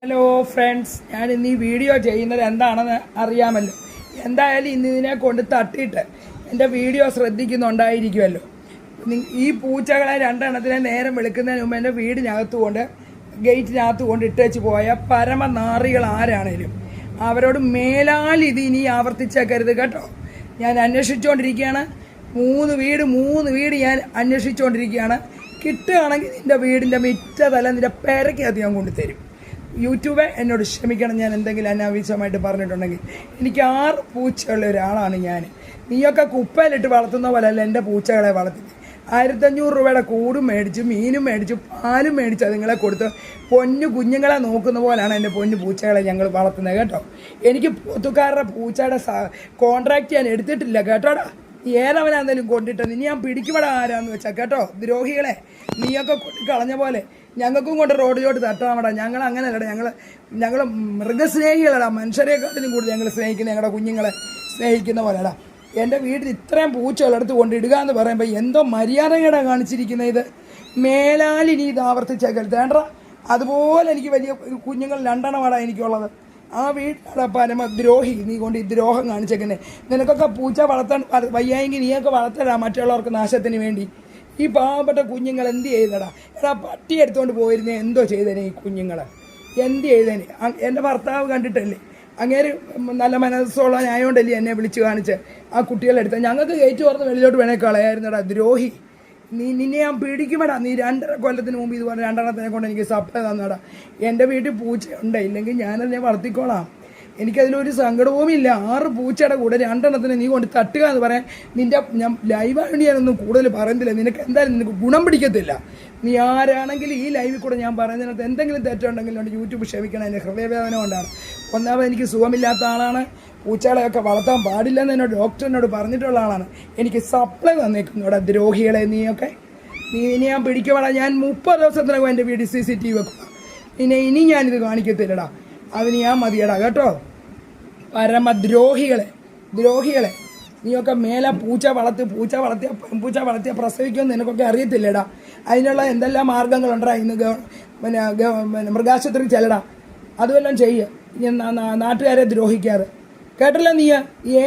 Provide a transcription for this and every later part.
Hello friends, ഞാൻ ഇന്ന് ഈ വീഡിയോ ചെയ്യുന്നത് എന്താണെന്ന് അറിയാമല്ലോ. എന്തായാലും ഇന്ന് ഇതിനെ കൊണ്ട് തട്ടിയിട്ട് എൻ്റെ വീഡിയോ ശ്രദ്ധിക്കുന്നുണ്ടായിരിക്കുമല്ലോ. ഈ പൂച്ചകളെ രണ്ടെണ്ണത്തിനെ നേരം വെളുക്കുന്നതിന് മുമ്പ് എൻ്റെ വീടിനകത്ത് കൊണ്ട് ഗേറ്റിനകത്ത് കൊണ്ട് ഇട്ടേച്ച് പോയ പരമനാറികൾ ആരാണേലും അവരോട് മേലാൽ ഇത് ഇനി ആവർത്തിച്ചേക്കരുത് കേട്ടോ. ഞാൻ അന്വേഷിച്ചുകൊണ്ടിരിക്കുകയാണ്. മൂന്ന് വീട് ഞാൻ അന്വേഷിച്ചുകൊണ്ടിരിക്കുകയാണ്. കിട്ടുകയാണെങ്കിൽ നിൻ്റെ വീടിൻ്റെ മിറ്റതല്ല നിൻ്റെ പേരയ്ക്കകത്ത് ഞാൻ കൊണ്ടുതരും. യൂട്യൂബ് എന്നോട് ക്ഷമിക്കണം, ഞാൻ എന്തെങ്കിലും അനാവശ്യമായിട്ട് പറഞ്ഞിട്ടുണ്ടെങ്കിൽ. എനിക്ക് 6 പൂച്ചയുള്ള ഒരാളാണ് ഞാൻ. നീയൊക്കെ കുപ്പയിലിട്ട് വളർത്തുന്ന പോലെയല്ല എൻ്റെ പൂച്ചകളെ വളർത്തുന്നത്. 1500 രൂപയുടെ കൂടും മേടിച്ച് മീനും മേടിച്ച് പാലും മേടിച്ച് അതുങ്ങളെ കൊടുത്ത് പൊന്നു കുഞ്ഞുങ്ങളെ നോക്കുന്ന പോലെയാണ് എൻ്റെ പൊന്നു പൂച്ചകളെ ഞങ്ങൾ വളർത്തുന്നത് കേട്ടോ. എനിക്ക് പോത്തുകാരുടെ പൂച്ചയുടെ കോൺട്രാക്റ്റ് ഞാൻ എടുത്തിട്ടില്ല കേട്ടോടാ. ഏതവനാന്നേലും കൊണ്ടിട്ട് ഇനി ഞാൻ പിടിക്കുമ്പോൾ ആരാന്ന് വെച്ചാൽ കേട്ടോ. ദ്രോഹികളെ, നീയൊക്കെ കളഞ്ഞ പോലെ ഞങ്ങൾക്കും കൊണ്ട് റോഡിലോട്ട് തട്ടാമടാ. ഞങ്ങൾ അങ്ങനെയല്ലടാ, ഞങ്ങൾ മൃഗസ്നേഹികളടാ. മനുഷ്യരെക്കാട്ടിലും കൂടുതൽ ഞങ്ങൾ സ്നേഹിക്കുന്ന ഞങ്ങളുടെ കുഞ്ഞുങ്ങളെ സ്നേഹിക്കുന്ന പോലെടാ. എൻ്റെ വീട്ടിൽ ഇത്രയും പൂച്ചകളെടുത്ത് കൊണ്ടിടുക എന്ന് പറയുമ്പോൾ എന്തോ മര്യാദകേടാ കാണിച്ചിരിക്കുന്നത്. ഇത് മേലാലിനി ഇത് ആവർത്തിച്ചേക്കരുത് വേണ്ട. അതുപോലെ എനിക്ക് വലിയ കുഞ്ഞുങ്ങൾ 2 എണ്ണമാണ് എനിക്കുള്ളത്. ആ വീട്ടിലാണ് പരമദ്രോഹി നീ കൊണ്ട് ഈ ദ്രോഹം കാണിച്ചേക്കുന്നത്. നിനക്കൊക്കെ പൂച്ച വളർത്താൻ വയ്യായെങ്കിൽ നീയൊക്കെ വളർത്തരാ മറ്റുള്ളവർക്ക് നാശത്തിന് വേണ്ടി. ഈ പാവപ്പെട്ട കുഞ്ഞുങ്ങൾ എന്ത് ചെയ്തടാ? എടാ, പട്ടി എടുത്തുകൊണ്ട് പോയിരുന്നേ എന്തോ ചെയ്തേനെ ഈ കുഞ്ഞുങ്ങളെ? എന്ത് ചെയ്തേനെ? എൻ്റെ ഭർത്താവ് കണ്ടിട്ടല്ലേ, അങ്ങേര് നല്ല മനസ്സുള്ള ന്യായമുണ്ടല്ലേ എന്നെ വിളിച്ച് കാണിച്ച് ആ കുട്ടികളെടുത്ത. ഞങ്ങൾക്ക് ഗേറ്റ് തുറന്ന് വെളിയിലോട്ട് വേണേ കളയായിരുന്നടാ ദ്രോഹി. നിന്നെ ഞാൻ പിടിക്കുമടാ. നീ 2.5 കൊല്ലത്തിന് മുമ്പ് ഇതുപോലെ 2 എണ്ണത്തിനെ കൊണ്ട് എനിക്ക് സപ്ലൈ തന്നടാ. എൻ്റെ വീട്ടിൽ പൂച്ചയുണ്ട്, ഇല്ലെങ്കിൽ ഞാനതിനെ വളർത്തിക്കോളാം. എനിക്കതിലൊരു സങ്കടവുമില്ല. 6 പൂച്ചയുടെ കൂടെ 2 എണ്ണത്തിന് നീ കൊണ്ട് തട്ടുക എന്ന് പറയാൻ ഞാൻ ലൈവായിട്ട് ഞാനൊന്നും കൂടുതൽ പറയുന്നില്ല. നിനക്ക് ഗുണം പിടിക്കത്തില്ല. നീ ആരാണെങ്കിലും ഈ ലൈവിൽ കൂടെ ഞാൻ പറയുന്നതിനകത്ത് എന്തെങ്കിലും തെറ്റുണ്ടെങ്കിലും യൂട്യൂബ് ക്ഷമിക്കണം. എൻ്റെ ഹൃദയവേദന കൊണ്ടാണ്. ഒന്നാമത് എനിക്ക് സുഖമില്ലാത്ത ആളാണ്. പൂച്ചകളെയൊക്കെ വളർത്താൻ പാടില്ലെന്ന് എന്നോട് ഡോക്ടറിനോട് പറഞ്ഞിട്ടുള്ള ആളാണ്. എനിക്ക് സപ്ലൈ തന്നേക്കുന്നോടെ ദ്രോഹികളെ നീയൊക്കെ. ഇനി ഞാൻ പിടിക്കുവാടാ. ഞാൻ 30 ദിവസത്തിനകം എൻ്റെ വീട്ടിൽ CCTV വെക്കുക. ഇനി ഞാനിത് കാണിക്കത്തില്ലടാ. അതിന് ഞാൻ മതിയടാ കേട്ടോ. പരമദ്രോഹികളെ നീയൊക്കെ മേലെ പൂച്ച വളർത്തിയ പ്രസവിക്കുമെന്ന് നിനക്കൊക്കെ അറിയത്തില്ലടാ. അതിനുള്ള എന്തെല്ലാം മാർഗങ്ങളുണ്ടാ. ഇന്ന് പിന്നെ മൃഗാശുപത്രി ചെല്ലടാ. അതുമെല്ലാം ചെയ്യുക. നാട്ടുകാരെ ദ്രോഹിക്കാറ് കേട്ടല്ലോ. നീ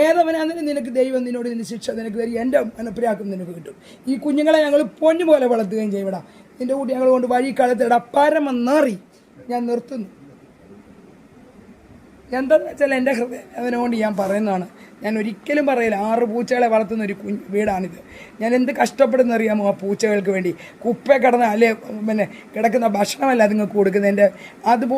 ഏതവനാണെങ്കിലും നിനക്ക് ദൈവം നിന്നോട് ശിക്ഷ നിനക്ക് തരും. എൻ്റെ മനപ്പിലാക്കും നിനക്ക് കിട്ടും. ഈ കുഞ്ഞുങ്ങളെ ഞങ്ങൾ പൊന്നു പോലെ വളർത്തുകയും ചെയ്യടാ. നിൻ്റെ കൂട്ടി ഞങ്ങൾ കൊണ്ട് വഴി കളത്തിടാ. പരമനാറി. ഞാൻ നിർത്തുന്നു. എന്താണെന്ന് വെച്ചാൽ എൻ്റെ ഹൃദയവേദന ഞാൻ പറയുന്നതാണ്. ഞാൻ ഒരിക്കലും പറയില്ല. 6 പൂച്ചകളെ വളർത്തുന്ന ഒരു വീടാണിത്. ഞാൻ എന്ത് കഷ്ടപ്പെടുന്ന അറിയാമോ ആ പൂച്ചകൾക്ക് വേണ്ടി. കുപ്പ കിടന്ന അല്ലെ പിന്നെ കിടക്കുന്ന ഭക്ഷണമല്ല അതുങ്ങൾക്ക് കൊടുക്കുന്നതിൻ്റെ അതുപോലെ